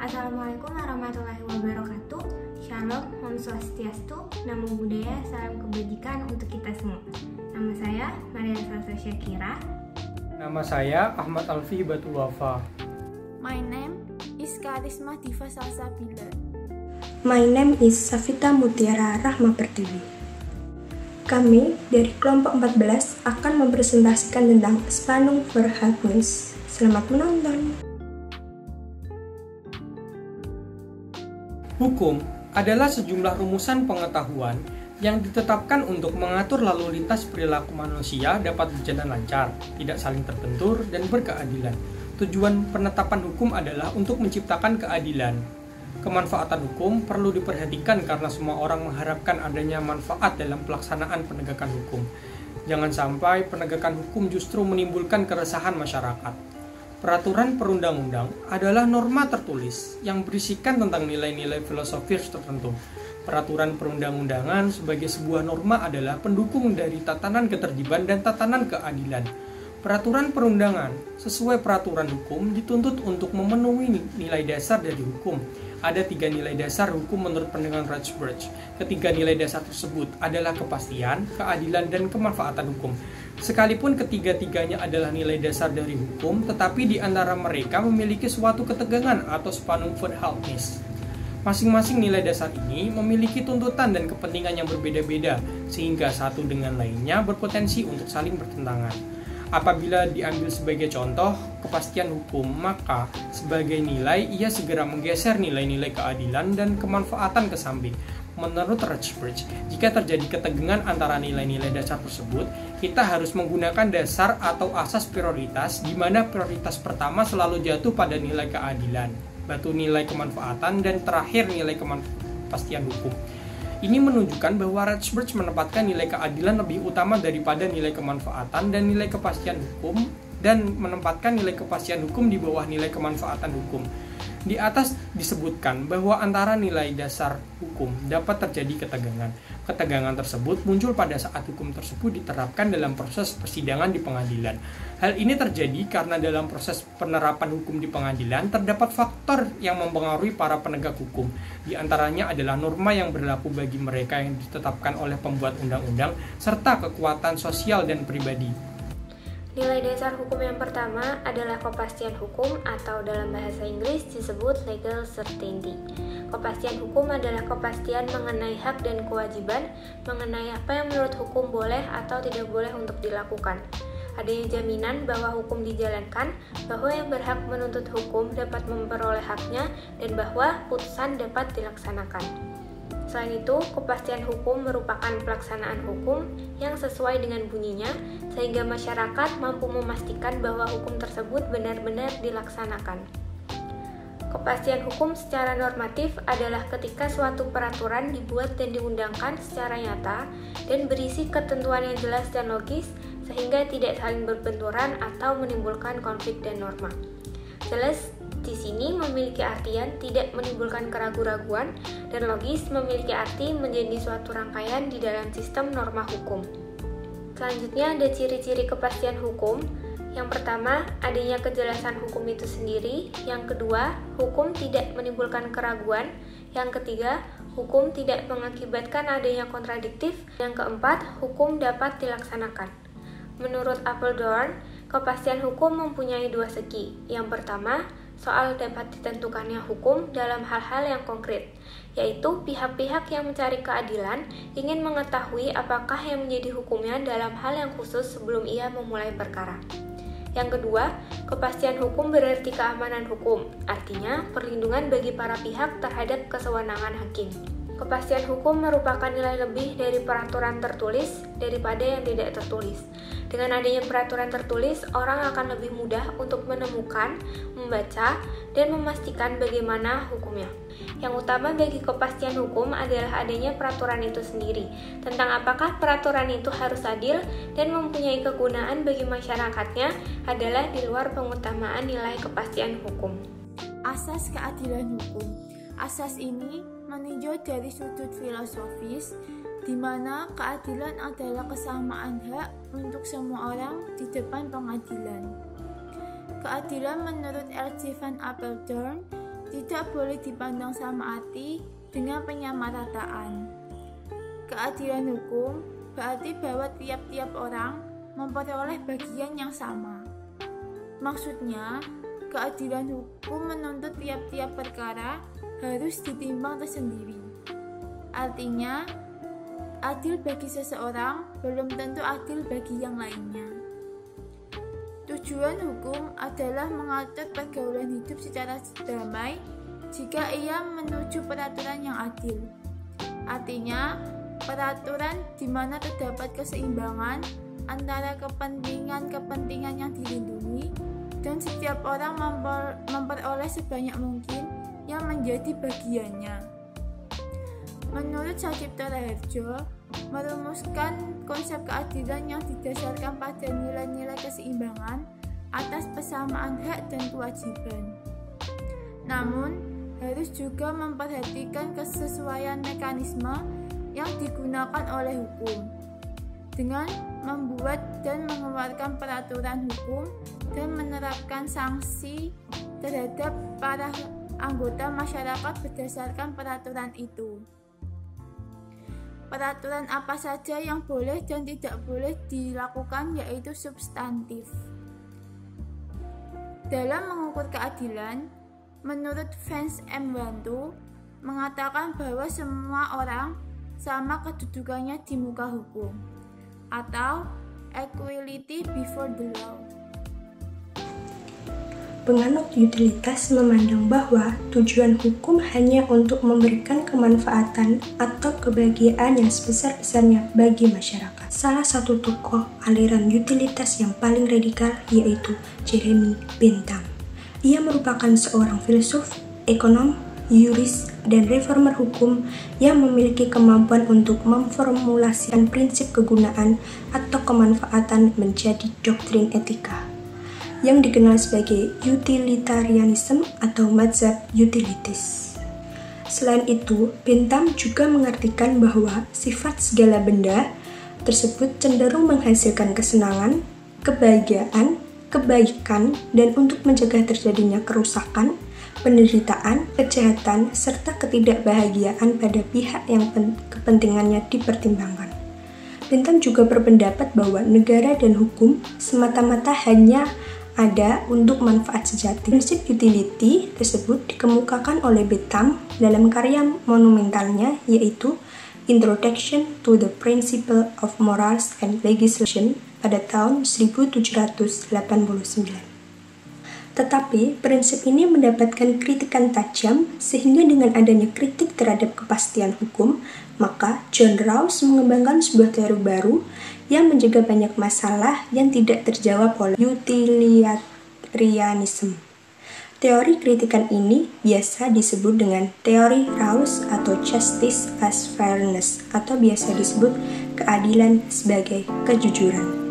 Assalamualaikum warahmatullahi wabarakatuh. Shalom, Om Swastiastu, Namo Buddhaya, salam kebajikan untuk kita semua. Nama saya Maria Salsa Syakira. Nama saya Ahmad Alfi Batul Wafa. My name is Karisma Diva Salsabila. My name is Safita Mutiara Rahma Pertiwi. Kami dari kelompok 14 akan mempresentasikan tentang Spannung Verhältnis. Selamat menonton. Hukum adalah sejumlah rumusan pengetahuan yang ditetapkan untuk mengatur lalu lintas perilaku manusia dapat berjalan lancar, tidak saling terbentur, dan berkeadilan. Tujuan penetapan hukum adalah untuk menciptakan keadilan. Kemanfaatan hukum perlu diperhatikan karena semua orang mengharapkan adanya manfaat dalam pelaksanaan penegakan hukum. Jangan sampai penegakan hukum justru menimbulkan keresahan masyarakat. Peraturan perundang-undang adalah norma tertulis yang berisikan tentang nilai-nilai filosofis tertentu. Peraturan perundang-undangan sebagai sebuah norma adalah pendukung dari tatanan ketertiban dan tatanan keadilan. Peraturan perundangan sesuai peraturan hukum dituntut untuk memenuhi nilai dasar dari hukum. Ada 3 nilai dasar hukum menurut pandangan Rothbard. Ketiga nilai dasar tersebut adalah kepastian, keadilan, dan kemanfaatan hukum. Sekalipun ketiga-tiganya adalah nilai dasar dari hukum, tetapi di antara mereka memiliki suatu ketegangan atau Spannung Verhältnis. Masing-masing nilai dasar ini memiliki tuntutan dan kepentingan yang berbeda-beda, sehingga satu dengan lainnya berpotensi untuk saling bertentangan. Apabila diambil sebagai contoh kepastian hukum, maka sebagai nilai ia segera menggeser nilai-nilai keadilan dan kemanfaatan ke samping. Menurut Rothbard, jika terjadi ketegangan antara nilai-nilai dasar tersebut, kita harus menggunakan dasar atau asas prioritas, di mana prioritas pertama selalu jatuh pada nilai keadilan, batu nilai kemanfaatan, dan terakhir nilai kepastian hukum. Ini menunjukkan bahwa Rothbard menempatkan nilai keadilan lebih utama daripada nilai kemanfaatan dan nilai kepastian hukum, dan menempatkan nilai kepastian hukum di bawah nilai kemanfaatan hukum. Di atas disebutkan bahwa antara nilai dasar hukum dapat terjadi ketegangan. Ketegangan tersebut muncul pada saat hukum tersebut diterapkan dalam proses persidangan di pengadilan. Hal ini terjadi karena dalam proses penerapan hukum di pengadilan terdapat faktor yang mempengaruhi para penegak hukum. Di antaranya adalah norma yang berlaku bagi mereka yang ditetapkan oleh pembuat undang-undang serta kekuatan sosial dan pribadi. Nilai dasar hukum yang pertama adalah kepastian hukum atau dalam bahasa Inggris disebut legal certainty. Kepastian hukum adalah kepastian mengenai hak dan kewajiban, mengenai apa yang menurut hukum boleh atau tidak boleh untuk dilakukan. Adanya jaminan bahwa hukum dijalankan, bahwa yang berhak menuntut hukum dapat memperoleh haknya, dan bahwa putusan dapat dilaksanakan. Selain itu, kepastian hukum merupakan pelaksanaan hukum yang sesuai dengan bunyinya, sehingga masyarakat mampu memastikan bahwa hukum tersebut benar-benar dilaksanakan. Kepastian hukum secara normatif adalah ketika suatu peraturan dibuat dan diundangkan secara nyata dan berisi ketentuan yang jelas dan logis, sehingga tidak saling berbenturan atau menimbulkan konflik dan norma. Jelas di sini memiliki artian tidak menimbulkan keraguan-raguan, dan logis memiliki arti menjadi suatu rangkaian di dalam sistem norma hukum. Selanjutnya ada ciri-ciri kepastian hukum. Yang pertama, adanya kejelasan hukum itu sendiri. Yang kedua, hukum tidak menimbulkan keraguan. Yang ketiga, hukum tidak mengakibatkan adanya kontradiktif. Yang keempat, hukum dapat dilaksanakan. Menurut Apeldoorn, kepastian hukum mempunyai 2 segi. Yang pertama, soal dapat ditentukannya hukum dalam hal-hal yang konkret, yaitu pihak-pihak yang mencari keadilan ingin mengetahui apakah yang menjadi hukumnya dalam hal yang khusus sebelum ia memulai perkara. Yang kedua, kepastian hukum berarti keamanan hukum, artinya perlindungan bagi para pihak terhadap kesewenangan hakim. Kepastian hukum merupakan nilai lebih dari peraturan tertulis daripada yang tidak tertulis. Dengan adanya peraturan tertulis, orang akan lebih mudah untuk menemukan, membaca, dan memastikan bagaimana hukumnya. Yang utama bagi kepastian hukum adalah adanya peraturan itu sendiri, tentang apakah peraturan itu harus adil dan mempunyai kegunaan bagi masyarakatnya adalah di luar pengutamaan nilai kepastian hukum. Asas keadilan hukum. Asas ini meninjau dari sudut filosofis, di mana keadilan adalah kesamaan hak untuk semua orang di depan pengadilan. Keadilan menurut L.J. van Apeldoorn tidak boleh dipandang sama arti dengan penyamarataan. Keadilan hukum berarti bahwa tiap-tiap orang memperoleh bagian yang sama. Maksudnya, keadilan hukum menuntut tiap-tiap perkara harus ditimbang tersendiri. Artinya, adil bagi seseorang belum tentu adil bagi yang lainnya. Tujuan hukum adalah mengatur pergaulan hidup secara damai jika ia menuju peraturan yang adil. Artinya, peraturan di mana terdapat keseimbangan antara kepentingan-kepentingan yang dilindungi dan setiap orang memperoleh sebanyak mungkin yang menjadi bagiannya. Menurut Sacipto Raharjo, merumuskan konsep keadilan yang didasarkan pada nilai-nilai keseimbangan atas persamaan hak dan kewajiban. Namun, harus juga memperhatikan kesesuaian mekanisme yang digunakan oleh hukum dengan membuat dan mengeluarkan peraturan hukum dan menerapkan sanksi terhadap para anggota masyarakat berdasarkan peraturan itu. Peraturan apa saja yang boleh dan tidak boleh dilakukan yaitu substantif. Dalam mengukur keadilan, menurut Vance M. Wantu, mengatakan bahwa semua orang sama kedudukannya di muka hukum, atau equality before the law. Penganut utilitas memandang bahwa tujuan hukum hanya untuk memberikan kemanfaatan atau kebahagiaan yang sebesar-besarnya bagi masyarakat. Salah satu tokoh aliran utilitas yang paling radikal yaitu Jeremy Bentham. Ia merupakan seorang filsuf, ekonom, yuris, dan reformer hukum yang memiliki kemampuan untuk memformulasikan prinsip kegunaan atau kemanfaatan menjadi doktrin etika, yang dikenal sebagai utilitarianism atau mazhab utilities. Selain itu, Bentham juga mengartikan bahwa sifat segala benda tersebut cenderung menghasilkan kesenangan, kebahagiaan, kebaikan, dan untuk mencegah terjadinya kerusakan, penderitaan, kejahatan, serta ketidakbahagiaan pada pihak yang kepentingannya dipertimbangkan. Bentham juga berpendapat bahwa negara dan hukum semata-mata hanya ada untuk manfaat sejati. Prinsip utility tersebut dikemukakan oleh Bentham dalam karya monumentalnya yaitu Introduction to the Principle of Morals and Legislation pada tahun 1789. Tetapi prinsip ini mendapatkan kritikan tajam sehingga dengan adanya kritik terhadap kepastian hukum, maka John Rawls mengembangkan sebuah teori baru yang mencegah banyak masalah yang tidak terjawab oleh utilitarianism. Teori kritikan ini biasa disebut dengan teori Rawls atau justice as fairness atau biasa disebut keadilan sebagai kejujuran.